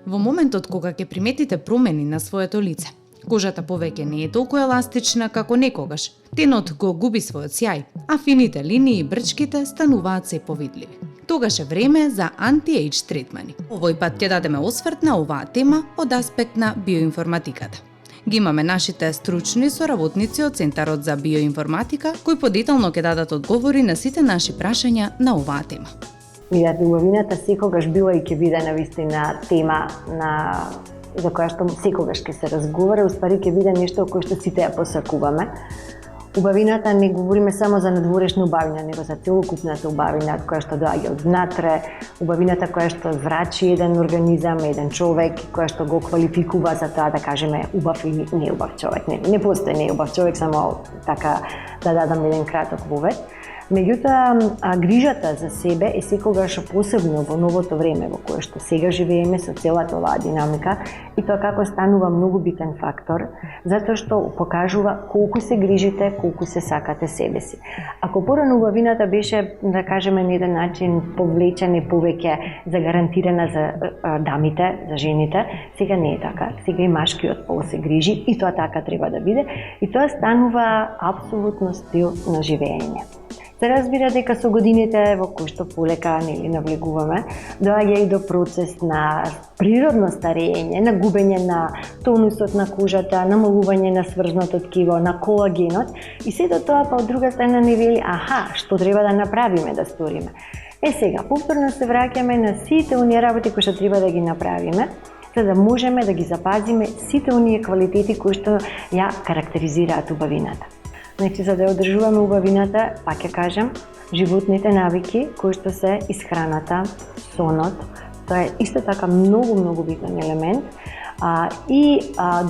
Во моментот кога ќе приметите промени на своето лице, кожата повеќе не е толку еластична како некогаш, тенот го губи својот сјај, а фините линии и брчките стануваат се повидливи. Тогаш е време за анти-ејдж третмани. Овој пат ќе дадеме осврт на оваа тема од аспект на биоинформатиката. Ги имаме нашите стручни соработници од Центарот за биоинформатика, кои подетално ќе дадат одговори на сите наши прашања на оваа тема. Убавината секогаш била и ќе биде навистина тема за која што секогаш ќе се разговара, уствари ќе биде нешто кој што сите ја посакуваме. Убавината не говориме само за надворешна убавина, него за целокупната убавина која што доаѓа од внатре, убавината која што врачи еден организам, еден човек, која што го квалификува за тоа да кажеме убав или неубав човек. Не постои неубав човек, само така да дадам еден краток вовед. Меѓутоа, грижата за себе е секогаш посебно во новото време во кое што сега живееме со целата оваа динамика и тоа како станува многу битен фактор, затоа што покажува колку се грижите, колку се сакате себе си. Ако порано убавината беше, да кажеме, на еден начин повлечена и повеќе загарантирана за дамите, за жените, сега не е така. Сега и машкиот пол се грижи и тоа така треба да биде и тоа станува апсолутно стил на живење. Се разбира дека со годините во кои што полека навлегуваме, доаѓа и до процес на природно старење, на губење на тонусот на кожата, намалување на сврзното ткиво, на колагенот и сето тоа па од друга страна не вели што треба да направиме, да сториме. Сега, повторно се враќаме на сите оние работи кои што треба да ги направиме, за да можеме да ги запазиме сите оние квалитети кои што ја карактеризираат убавината. Значи, за да ја одржуваме убавината, пак ќе кажам, животните навики кои што се исхраната, сонот, тоа е исто така многу битен елемент, и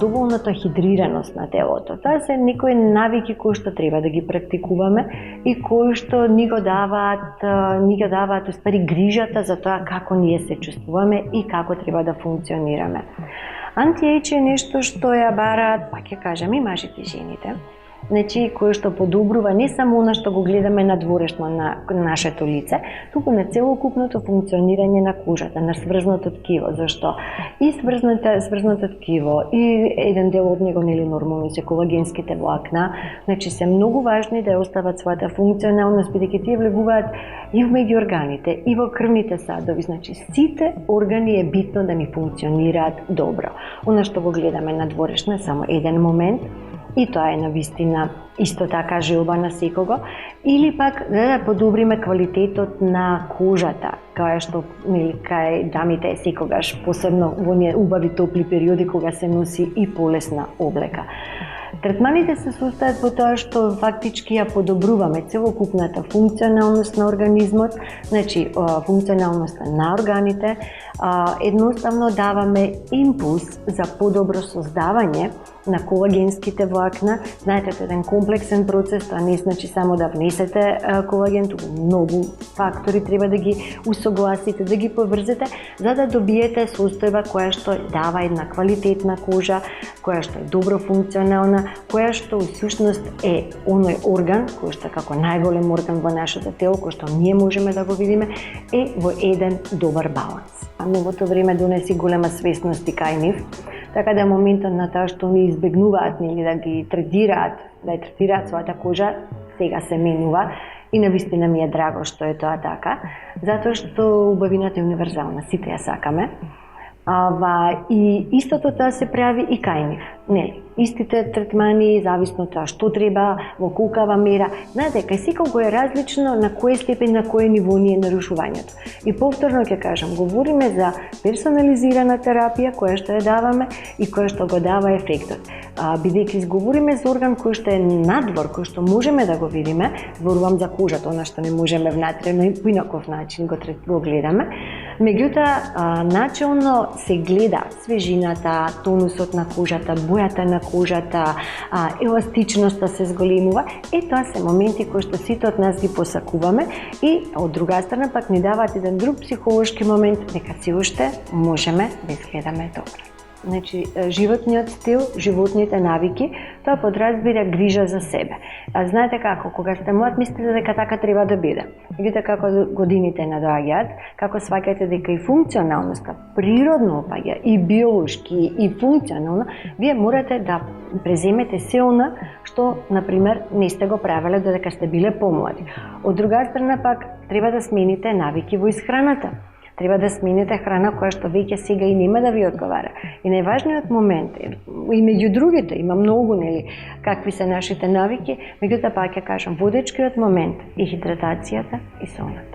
доволната хидрираност на телото. Тоа се некои навики кои што треба да ги практикуваме и кои што ни го даваат успари грижата за тоа како ние се чувствуваме и како треба да функционираме. Анти-ејдж е нешто што ја бараат, пак ќе кажам, и мажите и жените. Значи, кој што подобрува не само она што го гледаме надворешно на нашето лице, туку на целокупното функционирање на кожата, на сврзното ткиво, зашто и сврзното ткиво и еден дел од него нормално се колагенските влакна, значи се многу важни да ја остават својата функционалност, бидејќи тие влегуваат и меѓу органите, и во крвните садови, значи сите органи е битно да ни функционираат добро. Она што го гледаме надворешно е само еден момент, и тоа е навистина исто така желба на секого, или пак да подобриме квалитетот на кожата, кај што кај дамите е секогаш, посебно во оние убави топли периоди кога се носи и полесна облека. Третманите се состојат во тоа што фактички ја подобруваме целокупната функционалност на организмот, значи функционалноста на органите, едноставно даваме импулс за подобро создавање на колагенските влакна. Знаете, тоа е еден комплексен процес, тоа не значи само да внесете колаген, туку многу фактори треба да ги усогласите, да ги поврзете, за да добиете состојба која што дава една квалитетна кожа, која што е добро функционална, која што всушност е оној орган, кој што како најголем орган во нашето тело, кој што ние можеме да го видиме, е во еден добар баланс. Новото време донеси голема свесност и кај нив, така да моментот на тоа што они избегнуваат да ги третираат, да ја третираат својата кожа, сега се менува и навистина ми е драго што е тоа така, затоа што убавината е универзална, сите ја сакаме. И истото тоа се прави и кај нив. Истите третмани, зависно тоа што треба, во колкава мера. Знаете, кај секого е различно на кој степен, на кој ниво ни е нарушувањето. И повторно ќе кажам, говориме за персонализирана терапија која што ја даваме и која што го дава ефектот. Бидејќи изговориме за орган кој што е надвор, кој што можеме да го видиме, зборувам за кожата, она што не можеме внатре, но и по инаков начин го гледаме. Меѓутоа, начелно се гледа свежината, тонусот на кожата, бојата на кожата, еластичноста се зголемува. Тоа се моменти кои што сите од нас ги посакуваме и од друга страна пак ни даваат еден друг психолошки момент дека се уште можеме да изгледаме добро. Значи, животниот стил, животните навики, тоа подразбира грижа за себе. А знаете како, кога сте млад, мислите дека така треба да биде. Меѓутоа, како годините наdoаѓаат, како сваќате дека и функционалноста природно опаѓа, и биолошки, и функционално, вие морате да преземете се она што, например, не сте го правеле додека сте биле помлади. Од друга страна пак, треба да смените навики во исхраната. Треба да смените храна која што веќе сега и нема да ви одговара. И најважниот момент, и меѓу другите, има многу, нели, какви се нашите навики, меѓутоа пак ќе кажам, водечкиот момент е хидратацијата и сонот.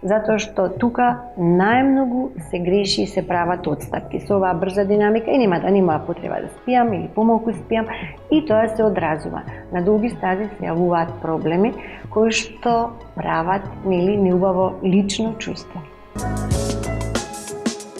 Затоа што тука најмногу се греши и се прават отстапки со оваа брза динамика и нема потреба да спијам или помалку спијам, и тоа се одразува. На долги стази се јавуваат проблеми кои што прават, нели, неубаво лично чувство.